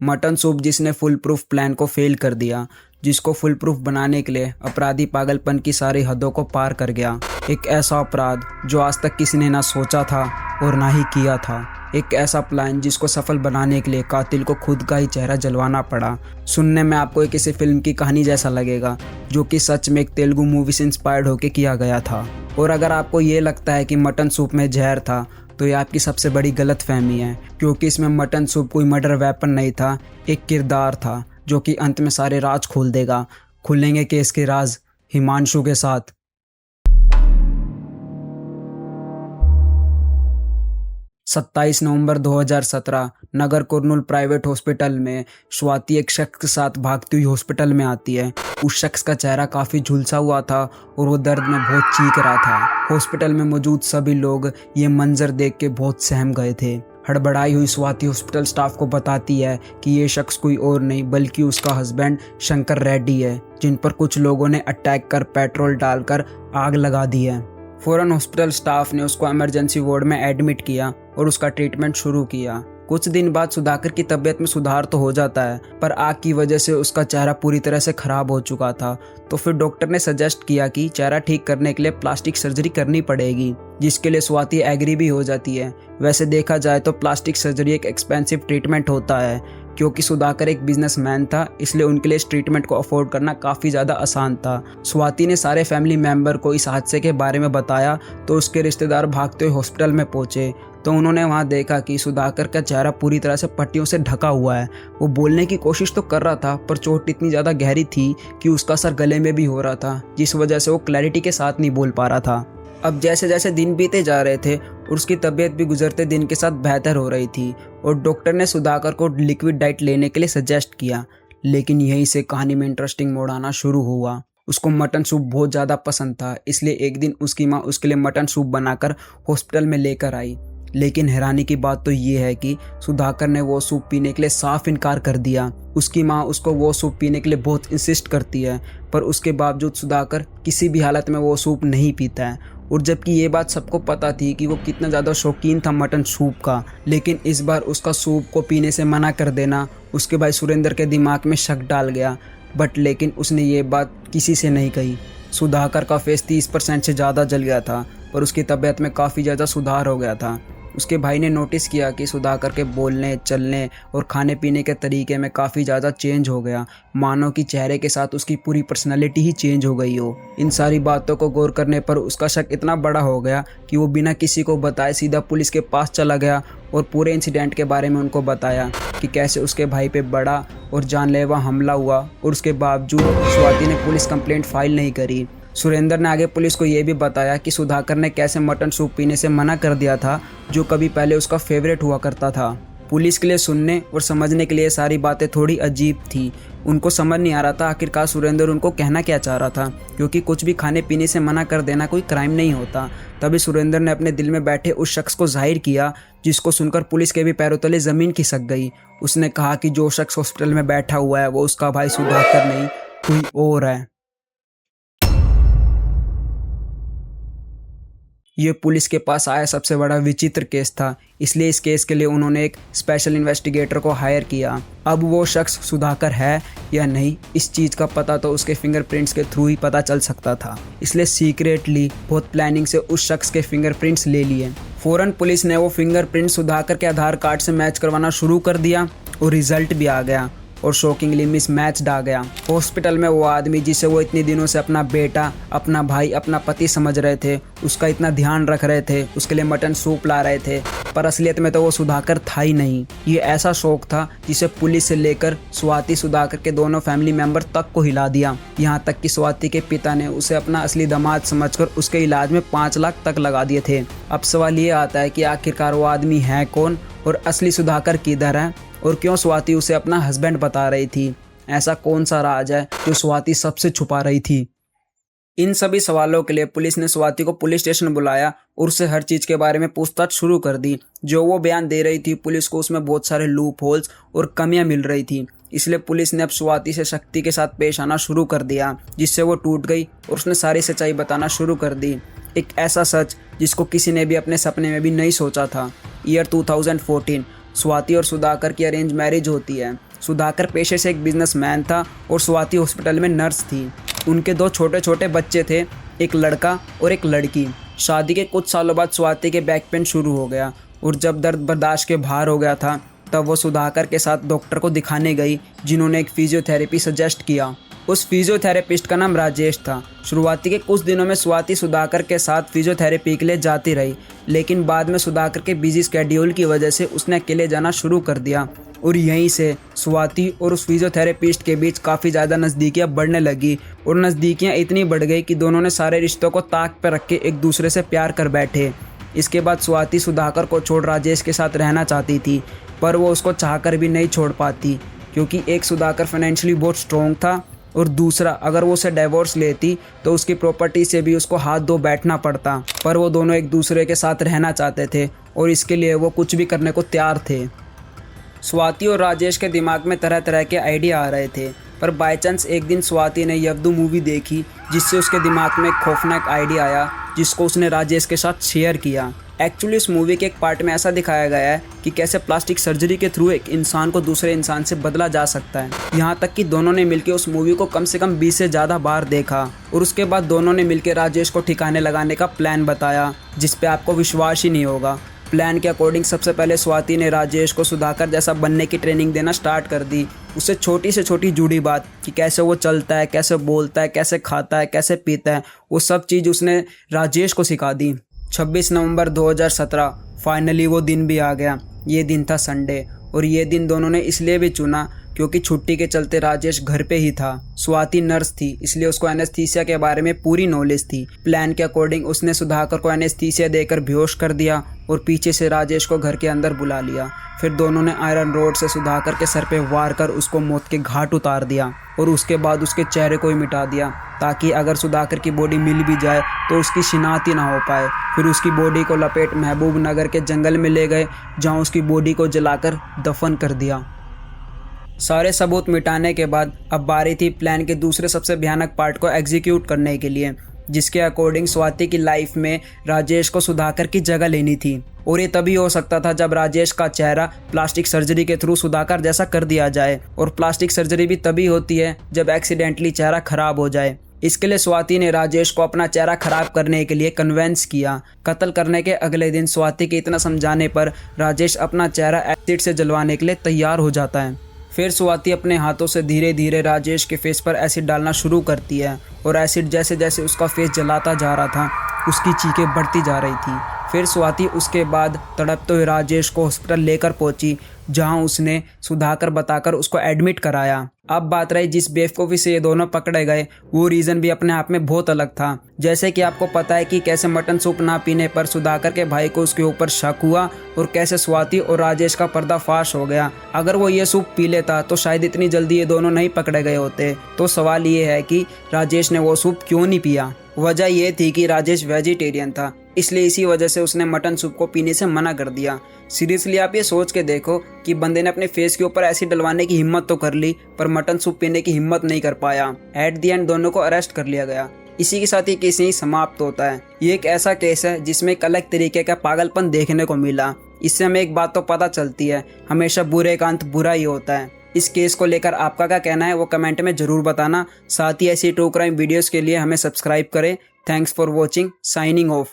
Mutton soup जिसने full proof plan को fail कर दिया, जिसको फुल प्रूफ बनाने के लिए अपराधी पागलपन की सारी हदों को पार कर गया। एक ऐसा अपराध जो आज तक किसी ने ना सोचा था और ना ही किया था। एक ऐसा प्लान जिसको सफल बनाने के लिए कातिल को खुद का ही चेहरा जलवाना पड़ा। सुनने में आपको किसी फिल्म की कहानी जैसा लगेगा, जो कि सच में एक तेलुगु मूवी से इंस्पायर्ड होकर किया गया था। और अगर आपको ये लगता है कि मटन सूप में जहर था, तो ये आपकी सबसे बड़ी गलतफहमी है, क्योंकि इसमें मटन सूप कोई मर्डर वेपन नहीं था, एक किरदार था जो कि अंत में सारे राज खोल देगा। खुलेंगे केस के राज हिमांशु के साथ। 27 नवंबर 2017 नगर कुरनूल प्राइवेट हॉस्पिटल में स्वाति एक शख्स के साथ भागती हुई हॉस्पिटल में आती है। उस शख्स का चेहरा काफ़ी झुलसा हुआ था और वो दर्द में बहुत चीख रहा था। हॉस्पिटल में मौजूद सभी लोग ये मंजर देख के बहुत सहम गए थे। हड़बड़ाई हुई स्वाति हॉस्पिटल स्टाफ को बताती है कि ये शख्स कोई और नहीं बल्कि उसका हस्बैंड शंकर रेड्डी है, जिन पर कुछ लोगों ने अटैक कर पेट्रोल डालकर आग लगा दी है। फौरन हॉस्पिटल स्टाफ ने उसको इमरजेंसी वार्ड में एडमिट किया और उसका ट्रीटमेंट शुरू किया। कुछ दिन बाद सुधाकर की तबीयत में सुधार तो हो जाता है, पर आग की वजह से उसका चेहरा पूरी तरह से खराब हो चुका था। तो फिर डॉक्टर ने सजेस्ट किया कि चेहरा ठीक करने के लिए प्लास्टिक सर्जरी करनी पड़ेगी, जिसके लिए स्वाति एग्री भी हो जाती है। वैसे देखा जाए तो प्लास्टिक सर्जरी एक एक्सपेंसिव ट्रीटमेंट होता है, क्योंकि सुधाकर एक बिजनेसमैन था, इसलिए उनके लिए इस ट्रीटमेंट को अफोर्ड करना काफ़ी ज़्यादा आसान था। स्वाति ने सारे फैमिली मेंबर को इस हादसे के बारे में बताया तो उसके रिश्तेदार भागते हुए हॉस्पिटल में पहुंचे तो उन्होंने वहां देखा कि सुधाकर का चेहरा पूरी तरह से पट्टियों से ढका हुआ है। वो बोलने की कोशिश तो कर रहा था, पर चोट इतनी ज़्यादा गहरी थी कि उसका सर गले में भी हो रहा था, जिस वजह से वो क्लैरिटी के साथ नहीं बोल पा रहा था। अब जैसे जैसे दिन बीते जा रहे थे और उसकी तबीयत भी गुजरते दिन के साथ बेहतर हो रही थी और डॉक्टर ने सुधाकर को लिक्विड डाइट लेने के लिए सजेस्ट किया। लेकिन यहीं से कहानी में इंटरेस्टिंग मोड़ आना शुरू हुआ। उसको मटन सूप बहुत ज़्यादा पसंद था, इसलिए एक दिन उसकी माँ उसके लिए मटन सूप बनाकर हॉस्पिटल में लेकर आई। लेकिन हैरानी की बात तो ये है कि सुधाकर ने वो सूप पीने के लिए साफ इनकार कर दिया। उसकी माँ उसको वो सूप पीने के लिए बहुत इंसिस्ट करती है, पर उसके बावजूद सुधाकर किसी भी हालत में वो सूप नहीं पीता है। और जबकि ये बात सबको पता थी कि वो कितना ज़्यादा शौकीन था मटन सूप का, लेकिन इस बार उसका सूप को पीने से मना कर देना उसके भाई सुरेंद्र के दिमाग में शक डाल गया। लेकिन उसने ये बात किसी से नहीं कही। सुधाकर का फेस 30% से ज़्यादा जल गया था और उसकी तबीयत में काफ़ी ज़्यादा सुधार हो गया था। उसके भाई ने नोटिस किया कि सुधाकर के बोलने, चलने और खाने पीने के तरीके में काफ़ी ज़्यादा चेंज हो गया, मानो कि चेहरे के साथ उसकी पूरी पर्सनालिटी ही चेंज हो गई हो। इन सारी बातों को गौर करने पर उसका शक इतना बड़ा हो गया कि वो बिना किसी को बताए सीधा पुलिस के पास चला गया और पूरे इंसिडेंट के बारे में उनको बताया कि कैसे उसके भाई पे बड़ा और जानलेवा हमला हुआ और उसके बावजूद स्वाति ने पुलिस कंप्लेंट फाइल नहीं करी। सुरेंद्र ने आगे पुलिस को ये भी बताया कि सुधाकर ने कैसे मटन सूप पीने से मना कर दिया था, जो कभी पहले उसका फेवरेट हुआ करता था। पुलिस के लिए सुनने और समझने के लिए सारी बातें थोड़ी अजीब थी। उनको समझ नहीं आ रहा था आखिरकार सुरेंद्र उनको कहना क्या चाह रहा था, क्योंकि कुछ भी खाने पीने से मना कर देना कोई क्राइम नहीं होता। तभी सुरेंद्र ने अपने दिल में बैठे उस शख्स को जाहिर किया, जिसको सुनकर पुलिस के भी पैरों तले ज़मीन खिसक गई। उसने कहा कि जो शख्स हॉस्पिटल में बैठा हुआ है वो उसका भाई सुधाकर नहीं, कोई और है। ये पुलिस के पास आया सबसे बड़ा विचित्र केस था, इसलिए इस केस के लिए उन्होंने एक स्पेशल इन्वेस्टिगेटर को हायर किया। अब वो शख्स सुधाकर है या नहीं, इस चीज़ का पता तो उसके फिंगरप्रिंट्स के थ्रू ही पता चल सकता था। इसलिए सीक्रेटली बहुत प्लानिंग से उस शख्स के फिंगरप्रिंट्स ले लिए। फौरन पुलिस ने वो फिंगरप्रिंट सुधाकर के आधार कार्ड से मैच करवाना शुरू कर दिया और रिजल्ट भी आ गया और शॉकिंगली मिसमैच्ड आ गया। हॉस्पिटल में वो आदमी जिसे वो इतने दिनों से अपना बेटा, अपना भाई, अपना पति समझ रहे थे, उसका इतना ध्यान रख रहे थे, उसके लिए मटन सूप ला रहे थे, पर असलियत में तो वो सुधाकर था ही नहीं। ये ऐसा शौक था जिसे पुलिस से लेकर स्वाति, सुधाकर के दोनों फैमिली मेंबर तक को हिला दिया। यहाँ तक कि स्वाति के पिता ने उसे अपना असली दामाद समझकर उसके इलाज में 5 लाख तक लगा दिए थे। अब सवाल ये आता है कि आखिरकार वो आदमी है कौन और असली सुधाकर किधर है, और क्यों स्वाति उसे अपना हस्बैंड बता रही थी। ऐसा कौन सा राज है जो स्वाति सबसे छुपा रही थी। इन सभी सवालों के लिए पुलिस ने स्वाति को पुलिस स्टेशन बुलाया और उससे हर चीज़ के बारे में पूछताछ शुरू कर दी। जो वो बयान दे रही थी पुलिस को उसमें बहुत सारे लूप होल्स और कमियां मिल रही थी, इसलिए पुलिस ने अब स्वाति से सख्ती के साथ पेश आना शुरू कर दिया, जिससे वो टूट गई और उसने सारी सच्चाई बताना शुरू कर दी। एक ऐसा सच जिसको किसी ने भी अपने सपने में भी नहीं सोचा था। ईयर 2014 स्वाति और सुधाकर की अरेंज मैरिज होती है। सुधाकर पेशे से एक बिजनेसमैन था और स्वाति हॉस्पिटल में नर्स थी। उनके 2 छोटे छोटे बच्चे थे, एक लड़का और एक लड़की। शादी के कुछ सालों बाद स्वाति के बैक पेन शुरू हो गया और जब दर्द बर्दाश्त के बाहर हो गया था तब वो सुधाकर के साथ डॉक्टर को दिखाने गई, जिन्होंने एक फिजियोथेरेपी सजेस्ट किया। उस फिजियोथेरेपिस्ट का नाम राजेश था। शुरुआती के कुछ दिनों में स्वाति सुधाकर के साथ फिजियोथेरेपी के लिए जाती रही, लेकिन बाद में सुधाकर के बिजी स्केड्यूल की वजह से उसने अकेले जाना शुरू कर दिया और यहीं से स्वाति और उस फिजियोथेरेपिस्ट के बीच काफ़ी ज़्यादा नज़दीकियाँ बढ़ने लगी और नज़दीकियाँ इतनी बढ़ गई कि दोनों ने सारे रिश्तों को ताक पर रख के एक दूसरे से प्यार कर बैठे। इसके बाद स्वाति सुधाकर को छोड़ राजेश के साथ रहना चाहती थी, पर वो उसको चाहकर भी नहीं छोड़ पाती, क्योंकि एक सुधाकर फाइनेंशियली बहुत स्ट्रॉन्ग था और दूसरा अगर वो उसे डिवोर्स लेती तो उसकी प्रॉपर्टी से भी उसको हाथ धो बैठना पड़ता। पर वो दोनों एक दूसरे के साथ रहना चाहते थे और इसके लिए वो कुछ भी करने को तैयार थे। स्वाति और राजेश के दिमाग में तरह तरह के आइडिया आ रहे थे, पर बाय चांस एक दिन स्वाति ने यवदू मूवी देखी, जिससे उसके दिमाग में एक खौफनाक आइडिया आया, जिसको उसने राजेश के साथ शेयर किया। एक्चुअली इस मूवी के एक पार्ट में ऐसा दिखाया गया है कि कैसे प्लास्टिक सर्जरी के थ्रू एक इंसान को दूसरे इंसान से बदला जा सकता है। यहाँ तक कि दोनों ने मिलकर उस मूवी को कम से कम 20 से ज़्यादा बार देखा और उसके बाद दोनों ने मिलकर राजेश को ठिकाने लगाने का प्लान बताया, जिस पे आपको विश्वास ही नहीं होगा। प्लान के अकॉर्डिंग सबसे पहले स्वाति ने राजेश को सुधाकर जैसा बनने की ट्रेनिंग देना स्टार्ट कर दी। उससे छोटी से छोटी जुड़ी बात कि कैसे वो चलता है, कैसे बोलता है, कैसे खाता है, कैसे पीता है, वो सब चीज़ उसने राजेश को सिखा दी। 26 नवंबर 2017 फाइनली वो दिन भी आ गया। ये दिन था संडे और ये दिन दोनों ने इसलिए भी चुना क्योंकि छुट्टी के चलते राजेश घर पे ही था। स्वाति नर्स थी, इसलिए उसको एनेस्थीसिया के बारे में पूरी नॉलेज थी। प्लान के अकॉर्डिंग उसने सुधाकर को एनेस्थीसिया देकर बेहोश कर दिया और पीछे से राजेश को घर के अंदर बुला लिया। फिर दोनों ने आयरन रोड से सुधाकर के सर पे वार कर उसको मौत के घाट उतार दिया और उसके बाद उसके चेहरे को ही मिटा दिया, ताकि अगर सुधाकर की बॉडी मिल भी जाए तो उसकी शिनाख्त ना हो पाए। फिर उसकी बॉडी को लपेट महबूब नगर के जंगल में ले गए, जहाँ उसकी बॉडी को जलाकर दफन कर दिया। सारे सबूत मिटाने के बाद अब बारी थी प्लान के दूसरे सबसे भयानक पार्ट को एग्जीक्यूट करने के लिए, जिसके अकॉर्डिंग स्वाति की लाइफ में राजेश को सुधाकर की जगह लेनी थी। और ये तभी हो सकता था जब राजेश का चेहरा प्लास्टिक सर्जरी के थ्रू सुधाकर जैसा कर दिया जाए, और प्लास्टिक सर्जरी भी तभी होती है जब एक्सीडेंटली चेहरा खराब हो जाए। इसके लिए स्वाति ने राजेश को अपना चेहरा खराब करने के लिए कन्वेंस किया। कत्ल करने के अगले दिन स्वाति के इतना समझाने पर राजेश अपना चेहरा एसिड से जलवाने के लिए तैयार हो जाता है। फिर स्वाति अपने हाथों से धीरे धीरे राजेश के फेस पर एसिड डालना शुरू करती है और एसिड जैसे जैसे उसका फेस जलाता जा रहा था उसकी चीखें बढ़ती जा रही थी। फिर स्वाति उसके बाद तड़पते हुए राजेश को हॉस्पिटल लेकर पहुंची, जहां उसने सुधाकर बताकर उसको एडमिट कराया। अब बात रही जिस बेवकूफ़ी से ये दोनों पकड़े गए, वो रीज़न भी अपने आप में बहुत अलग था। जैसे कि आपको पता है कि कैसे मटन सूप ना पीने पर सुधाकर के भाई को उसके ऊपर शक हुआ और कैसे स्वाति और राजेश का पर्दाफाश हो गया। अगर वो ये सूप पी लेता तो शायद इतनी जल्दी ये दोनों नहीं पकड़े गए होते। तो सवाल ये है कि राजेश ने वो सूप क्यों नहीं पिया। वजह यह थी कि राजेश वेजिटेरियन था, इसलिए इसी वजह से उसने मटन सूप को पीने से मना कर दिया। सीरियसली आप ये सोच के देखो कि बंदे ने अपने फेस के ऊपर एसिड डलवाने की हिम्मत तो कर ली, पर मटन सूप पीने की हिम्मत नहीं कर पाया। एट द एंड दोनों को अरेस्ट कर लिया गया। इसी के साथ ये केस यहीं समाप्त होता है। ये एक ऐसा केस है जिसमें एक अलग तरीके का पागलपन देखने को मिला। इससे हमें एक बात तो पता चलती है, हमेशा बुरे का अंत बुरा ही होता है। इस केस को लेकर आपका क्या कहना है वो कमेंट में ज़रूर बताना। साथ ही ऐसी ट्रू क्राइम वीडियोस के लिए हमें सब्सक्राइब करें। Thanks for watching. Signing off.